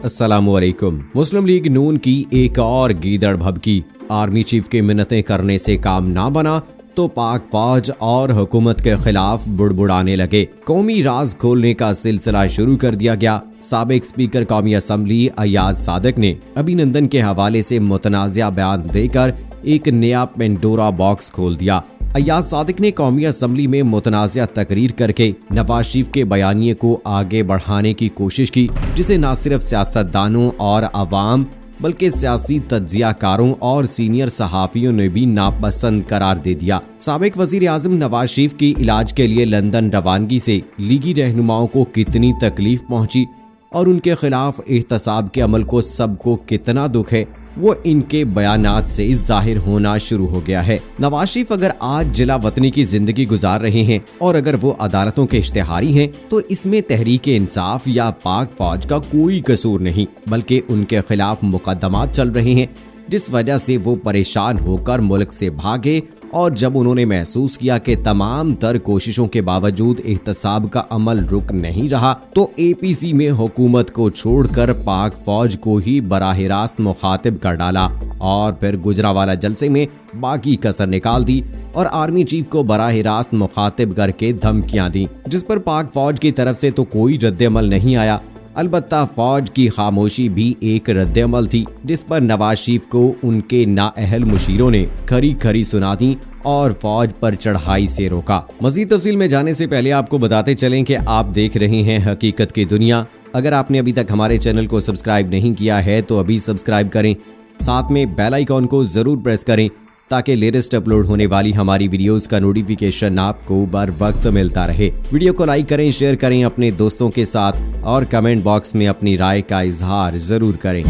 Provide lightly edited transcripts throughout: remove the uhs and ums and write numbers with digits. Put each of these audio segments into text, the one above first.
अस्सलामुअलैकुम। मुस्लिम लीग नून की एक और गीदड़ भभकी। आर्मी चीफ की मिन्नतें करने से काम ना बना तो पाक फौज और हुकूमत के खिलाफ बुड़बुड़ाने लगे। कौमी राज खोलने का सिलसिला शुरू कर दिया गया। साबिक स्पीकर कौमी असम्बली अय्याज सादिक ने अभिनंदन के हवाले से मुतनाज़िया बयान देकर एक नया पेंडोरा बॉक्स खोल दिया। अय्याज सादिक ने कौमी असम्बली में मुतनाज़िया तकरीर करके नवाज शरीफ के बयानिए को आगे बढ़ाने की कोशिश की, जिसे न सिर्फ सियासतदानों और अवाम बल्कि सियासी तज्जियाकारों और सीनियर सहाफ़ियों ने भी नापसंद करार दे दिया। साबिक वज़ीर आज़म नवाज शरीफ की इलाज के लिए लंदन रवानगी से लीगी रहनुमाओं को कितनी तकलीफ पहुंची और उनके खिलाफ एहतसाब के अमल को सबको कितना दुख है, वो इनके बयानात से जाहिर होना शुरू हो गया है। नवाज शरीफ अगर आज जिला वतनी की जिंदगी गुजार रहे हैं और अगर वो अदालतों के इश्तिहारी हैं, तो इसमें तहरीक इंसाफ या पाक फौज का कोई कसूर नहीं, बल्कि उनके खिलाफ मुकदमात चल रहे हैं, जिस वजह से वो परेशान होकर मुल्क से भागे। और जब उन्होंने महसूस किया कि तमाम तर कोशिशों के बावजूद एहतसाब का अमल रुक नहीं रहा, तो APC में हुकूमत को छोड़कर पाक फौज को ही बराह रास्त मुखातिब कर डाला और फिर गुजरावाला जलसे में बाकी कसर निकाल दी और आर्मी चीफ को बराह रास्त मुखातिब करके धमकियां दी, जिस पर पाक फौज की तरफ से तो कोई रद्द-ए-अमल नहीं आया। अलबत्ता फौज की खामोशी भी एक रद्द-ए-अमल थी, जिस पर नवाज शरीफ को उनके नाअहल मुशीरों ने खरी खरी सुना दी और फौज पर चढ़ाई से रोका। मजीद तफसील में जाने से पहले आपको बताते चलें कि आप देख रहे हैं हकीकत की दुनिया। अगर आपने अभी तक हमारे चैनल को सब्सक्राइब नहीं किया है तो अभी सब्सक्राइब करें, साथ में बेल आइकॉन को जरूर प्रेस करें ताकि लेटेस्ट अपलोड होने वाली हमारी वीडियोस का नोटिफिकेशन आपको बर वक्त मिलता रहे। वीडियो को लाइक करें, शेयर करें अपने दोस्तों के साथ और कमेंट बॉक्स में अपनी राय का इजहार जरूर करें।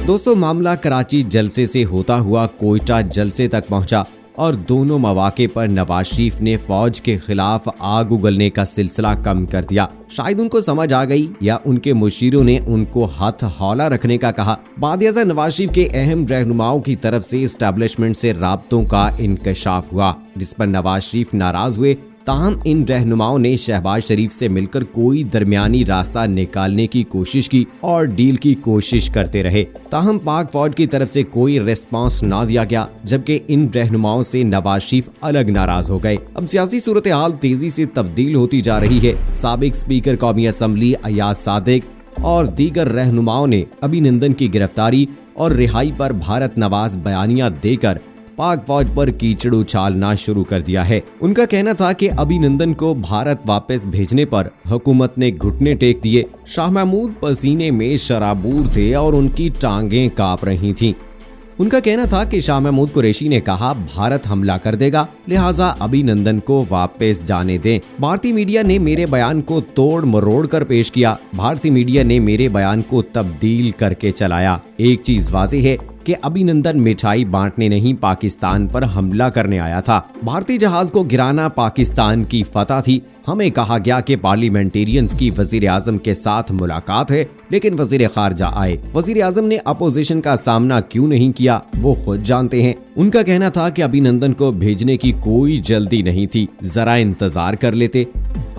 दोस्तों, मामला कराची जलसे से होता हुआ कोयटा जलसे तक पहुंचा और दोनों मौके पर नवाज शरीफ ने फौज के खिलाफ आग उगलने का सिलसिला कम कर दिया। शायद उनको समझ आ गई या उनके मुशीरों ने उनको हाथ हौला रखने का कहा। बादियाज़ा नवाज शरीफ के अहम रहनुमाओं की तरफ से एस्टेब्लिशमेंट से राब्तों का इंकशाफ हुआ, जिस पर नवाज शरीफ नाराज हुए। ताहम इन रहनुमाओं ने शहबाज शरीफ से मिलकर कोई दरमियानी रास्ता निकालने की कोशिश की और डील की कोशिश करते रहे। ताहम पाक फौज की तरफ से कोई रिस्पांस ना दिया गया, जबकि इन रहनुमाओं से नवाज शरीफ अलग नाराज हो गए। अब सियासी सूरत हाल तेजी से तब्दील होती जा रही है। साबिक स्पीकर कौमी असम्बली अय्याज सादिक और दीगर रहनुमाओं ने अभिनंदन की गिरफ्तारी और रिहाई पर भारत नवाज बयानिया देकर पाक फौज पर कीचड़ उछालना शुरू कर दिया है। उनका कहना था कि अभिनंदन को भारत वापस भेजने पर हुकूमत ने घुटने टेक दिए। शाह महमूद पसीने में शराबूर थे और उनकी टांगें कांप रही थीं। उनका कहना था कि शाह महमूद कुरैशी ने कहा भारत हमला कर देगा, लिहाजा अभिनंदन को वापस जाने दें। भारतीय मीडिया ने मेरे बयान को तोड़ मरोड़ कर पेश किया। भारतीय मीडिया ने मेरे बयान को तब्दील करके चलाया। एक चीज वाज़ेह है कि अभिनंदन मिठाई बांटने नहीं, पाकिस्तान पर हमला करने आया था। भारतीय जहाज को गिराना पाकिस्तान की फतह थी। हमें कहा गया कि पार्लियामेंटेरियंस की वजीर आजम के साथ मुलाकात है, लेकिन वजीर खारजा आए। वजीर आजम ने अपोजिशन का सामना क्यों नहीं किया, वो खुद जानते हैं। उनका कहना था कि अभिनंदन को भेजने की कोई जल्दी नहीं थी, जरा इंतजार कर लेते।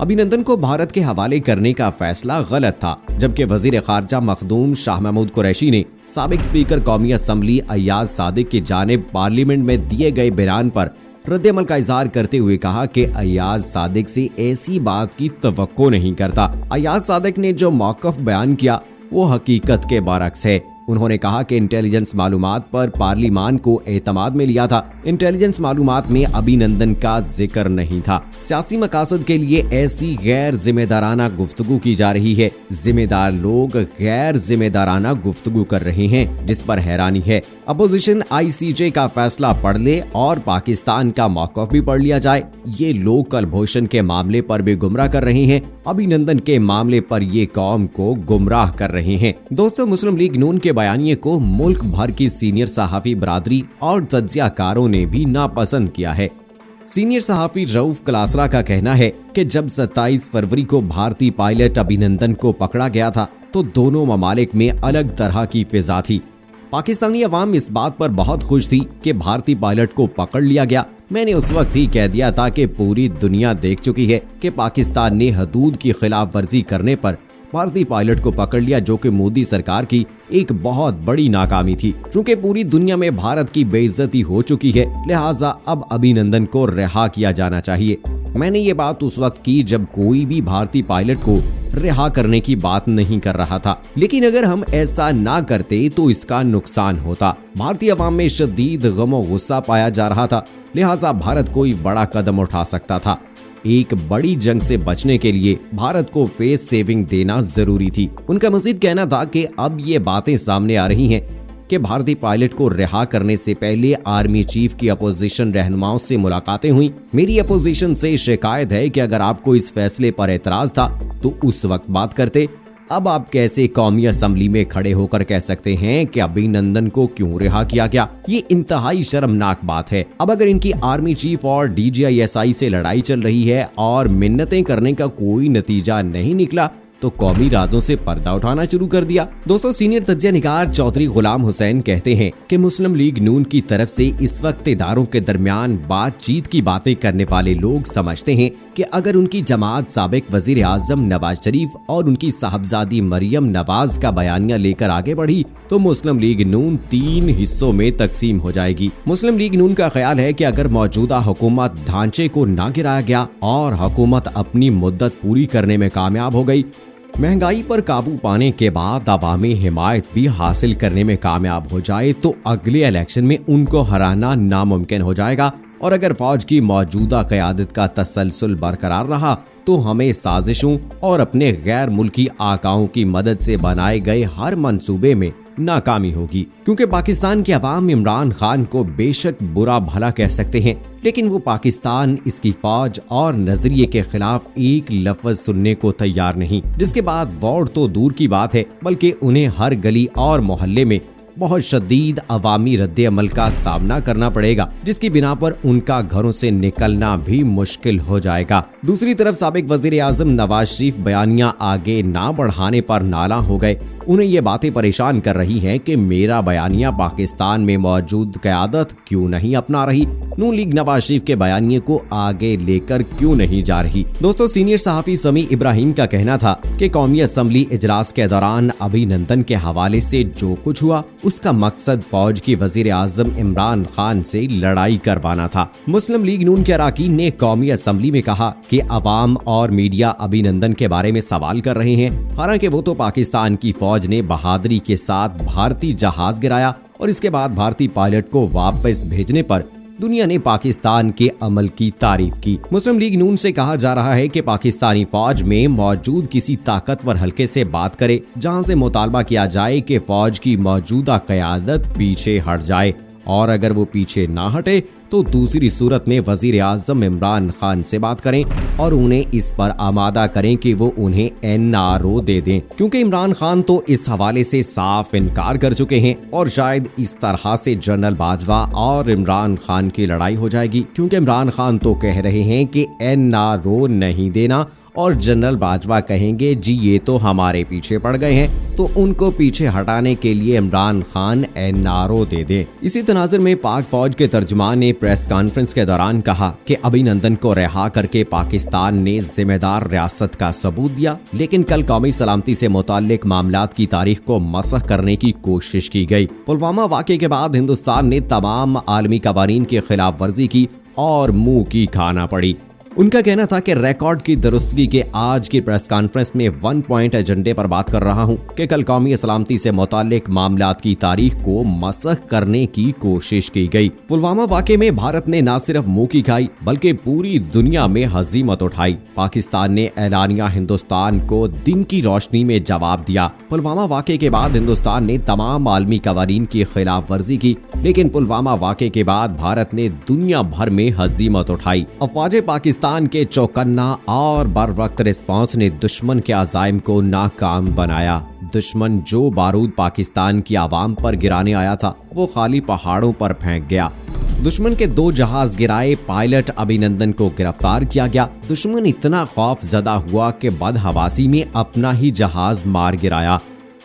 अभिनंदन को भारत के हवाले करने का फैसला गलत था, जबकि वजीर खारजा मखदूम शाह महमूद कुरैशी ने साबिक स्पीकर कौमी असम्बली अय्याज सादिक की जानिब पार्लियामेंट में दिए गए बयान पर रद्द-ए-अमल का इजहार करते हुए कहा कि अय्याज सादिक से ऐसी बात की तवक्को नहीं करता। अय्याज सादिक ने जो मौक़िफ़ बयान किया वो हकीकत के बरअक्स है। उन्होंने कहा कि इंटेलिजेंस मालूमात पर पार्लिमान को एतमाद में लिया था। इंटेलिजेंस मालूमात में अभिनंदन का जिक्र नहीं था। सियासी मकासद के लिए ऐसी गैर जिम्मेदाराना गुफ्तगू की जा रही है। जिम्मेदार लोग गैर जिम्मेदाराना गुफ्तगू कर रहे हैं, जिस पर हैरानी है। अपोजिशन ICJ का फैसला पढ़ ले और पाकिस्तान का मौक़िफ़ भी पढ़ लिया जाए। ये लोग कुलभूषण के मामले पर भी गुमराह कर रहे हैं, अभिनंदन के मामले पर ये कौम को गुमराह कर रहे हैं। दोस्तों, मुस्लिम लीग नून के बयानिए को मुल्क भर की सीनियर सहाफ़ी बरादरी और तज्जियाकारों ने भी नापसंद किया है। सीनियर सहाफ़ी रऊफ क्लासरा का कहना है कि जब 27 फरवरी को भारतीय पायलट अभिनंदन को पकड़ा गया था तो दोनों ममालिक में अलग तरह की फिजा थी। पाकिस्तानी अवाम इस बात पर बहुत खुश थी कि भारतीय पायलट को पकड़ लिया गया। मैंने उस वक्त ही कह दिया था कि पूरी दुनिया देख चुकी है कि पाकिस्तान ने हदूद की खिलाफ वर्जी करने पर भारतीय पायलट को पकड़ लिया, जो कि मोदी सरकार की एक बहुत बड़ी नाकामी थी। क्योंकि पूरी दुनिया में भारत की बेइज्जती हो चुकी है, लिहाजा अब अभिनंदन को रिहा किया जाना चाहिए। मैंने ये बात उस वक्त की जब कोई भी भारतीय पायलट को रिहा करने की बात नहीं कर रहा था, लेकिन अगर हम ऐसा ना करते तो इसका नुकसान होता। भारतीय अवाम में शदीद गम और गुस्सा पाया जा रहा था, लिहाजा भारत कोई बड़ा कदम उठा सकता था। एक बड़ी जंग से बचने के लिए भारत को फेस सेविंग देना जरूरी थी। उनका मजीद कहना था कि अब ये बातें सामने आ रही हैं कि भारतीय पायलट को रिहा करने से पहले आर्मी चीफ की अपोजिशन रहनुमाओं से मुलाकातें हुई। मेरी अपोजिशन से शिकायत है कि अगर आपको इस फैसले पर एतराज था तो उस वक्त बात करते। अब आप कैसे कौमी असेंबली में खड़े होकर कह सकते हैं कि अभिनंदन को क्यों रिहा किया गया? ये इंतहाई शर्मनाक बात है। अब अगर इनकी आर्मी चीफ और DGISI से लड़ाई चल रही है और मिन्नतें करने का कोई नतीजा नहीं निकला तो कौमी राजों से पर्दा उठाना शुरू कर दिया। दोस्तों, सीनियर तज्जिया निगार चौधरी गुलाम हुसैन कहते हैं कि मुस्लिम लीग नून की तरफ से इस वक्त इदारों के दरमियान बातचीत की बातें करने वाले लोग समझते हैं कि अगर उनकी जमात साबिक वजीर आजम नवाज शरीफ और उनकी साहबजादी मरियम नवाज का बयानिया लेकर आगे बढ़ी तो मुस्लिम लीग नून 3 हिस्सों में तकसीम हो जाएगी। मुस्लिम लीग नून का ख्याल है कि अगर मौजूदा हुकूमत ढांचे को ना गिराया गया और हुकूमत अपनी मुद्दत पूरी करने में कामयाब हो गई, महंगाई पर काबू पाने के बाद अवामी हिमायत भी हासिल करने में कामयाब हो जाए तो अगले इलेक्शन में उनको हराना नामुमकिन हो जाएगा। और अगर फौज की मौजूदा क़यादत का तसलसल बरकरार रहा तो हमें साजिशों और अपने गैर मुल्की आकाओं की मदद से बनाए गए हर मंसूबे में नाकामी होगी। क्योंकि पाकिस्तान के अवाम इमरान खान को बेशक बुरा भला कह सकते हैं, लेकिन वो पाकिस्तान, इसकी फौज और नजरिए के खिलाफ एक लफ्ज सुनने को तैयार नहीं। जिसके बाद वोट तो दूर की बात है, बल्कि उन्हें हर गली और मोहल्ले में बहुत शदीद अवामी रद्दे अमल का सामना करना पड़ेगा, जिसकी बिना पर उनका घरों से निकलना भी मुश्किल हो जाएगा। दूसरी तरफ साबिक वजीर आजम नवाज शरीफ बयानिया आगे ना बढ़ाने पर नाला हो गए। उन्हें ये बातें परेशान कर रही हैं कि मेरा बयानिया पाकिस्तान में मौजूद क़यादत क्यों नहीं अपना रही, नून लीग नवाज शरीफ के बयानिए को आगे लेकर क्यों नहीं जा रही। दोस्तों, सीनियर सहाफ़ी समी इब्राहिम का कहना था कि कौमी असम्बली इजलास के दौरान अभिनंदन के हवाले से जो कुछ हुआ उसका मकसद फौज की वजीर आजम इमरान खान से लड़ाई करवाना था। मुस्लिम लीग नून के अरकान ने कौमी असम्बली में कहा कि अवाम और मीडिया अभिनंदन के बारे में सवाल कर रहे हैं, हालांकि वो तो पाकिस्तान की फौज ने बहादुरी के साथ भारतीय जहाज गिराया और इसके बाद भारतीय पायलट को वापस भेजने पर दुनिया ने पाकिस्तान के अमल की तारीफ की। मुस्लिम लीग नून से कहा जा रहा है कि पाकिस्तानी फौज में मौजूद किसी ताकतवर हल्के से बात करे, जहां से मुतालबा किया जाए कि फौज की मौजूदा क़यादत पीछे हट जाए, और अगर वो पीछे ना हटे तो दूसरी सूरत में वजीर आजम इमरान खान से बात करें और उन्हें इस पर आमादा करें कि वो उन्हें NRO दे दें। क्योंकि इमरान खान तो इस हवाले से साफ इनकार कर चुके हैं और शायद इस तरह से जनरल बाजवा और इमरान खान की लड़ाई हो जाएगी। क्योंकि इमरान खान तो कह रहे हैं कि NRO नहीं देना और जनरल बाजवा कहेंगे जी ये तो हमारे पीछे पड़ गए हैं, तो उनको पीछे हटाने के लिए इमरान खान NRO दे दे। इसी तनाजुर में पाक फौज के तर्जुमान ने प्रेस कॉन्फ्रेंस के दौरान कहा कि अभिनंदन को रिहा करके पाकिस्तान ने जिम्मेदार रियासत का सबूत दिया, लेकिन कल कौमी सलामती से मुताल्लिक मामलात की तारीख को मसख करने की कोशिश की गई। पुलवामा वाक़े के बाद हिंदुस्तान ने तमाम आलमी कवानीन की खिलाफ वर्जी की और मुंह की खाना पड़ी। उनका कहना था कि रिकॉर्ड की दुरुस्तगी के आज की प्रेस कॉन्फ्रेंस में 1 पॉइंट एजेंडे पर बात कर रहा हूं कि कल कौमी सलामती से मुताल्लिक मामलात की तारीख को मसख करने की कोशिश की गई। पुलवामा वाक़े में भारत ने न सिर्फ मुंह की खाई बल्कि पूरी दुनिया में हजीमत उठाई। पाकिस्तान ने ऐलानिया हिंदुस्तान को दिन की रोशनी में जवाब दिया। पुलवामा वाक़े के बाद हिंदुस्तान ने तमाम आलमी कवानीन की खिलाफ वर्जी की, लेकिन पुलवामा वाक़े के बाद भारत ने दुनिया भर में हजीमत उठाई। अफवाज पाकिस्तान के चौकन्ना और बर वक्त रिस्पॉन्स ने दुश्मन के अज़ाइम को नाकाम बनाया। दुश्मन जो बारूद पाकिस्तान की आवाम पर गिराने आया था वो खाली पहाड़ों पर फेंक गया। दुश्मन के 2 जहाज गिराए, पायलट अभिनंदन को गिरफ्तार किया गया। दुश्मन इतना खौफ ज़दा हुआ कि बदहवासी में अपना ही जहाज मार गिराया।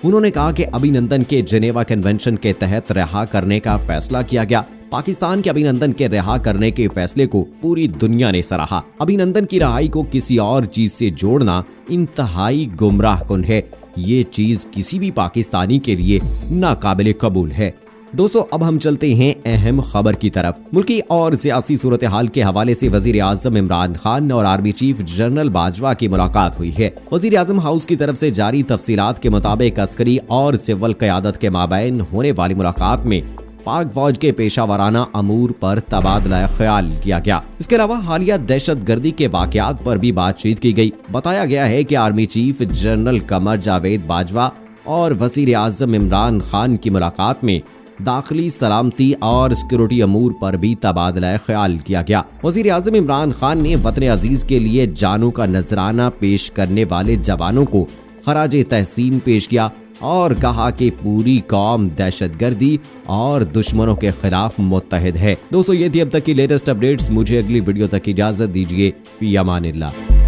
उन्होंने कहा कि अभिनंदन के जेनेवा कन्वेंशन के तहत रिहा करने का फैसला किया गया। पाकिस्तान के अभिनंदन के रिहा करने के फैसले को पूरी दुनिया ने सराहा। अभिनंदन की रिहाई को किसी और चीज से जोड़ना इंतहाई गुमराहकुन है। ये चीज किसी भी पाकिस्तानी के लिए नाकाबिले कबूल है। दोस्तों, अब हम चलते हैं अहम खबर की तरफ। मुल्की और सियासी सूरत हाल के हवाले से वजीर आजम इमरान खान और आर्मी चीफ जनरल बाजवा की मुलाकात हुई है। वजीर आजम हाउस की तरफ से जारी तफसीलात के मुताबिक अस्करी और सिविल क़यादत के माबैन होने वाली मुलाकात में पाक फौज के पेशावराना अमूर पर तबादला ख्याल किया गया। इसके अलावा हालिया दहशतगर्दी के वाकयात पर भी बातचीत की गई। बताया गया है कि army chief general Qamar Javed Bajwa और वजीर आजम इमरान खान की मुलाकात में दाखिली सलामती और सिक्योरिटी अमूर पर भी तबादला ख्याल किया गया। वजीर आजम इमरान खान ने वतन अजीज के लिए जानों का नजराना पेश करने वाले जवानों को खराजे तहसीन पेश किया और कहा कि पूरी कौम दहशतगर्दी और दुश्मनों के खिलाफ मुत्तहिद है। दोस्तों, ये थी अब तक की लेटेस्ट अपडेट्स। मुझे अगली वीडियो तक इजाजत दीजिए। फी अमानिल्लाह।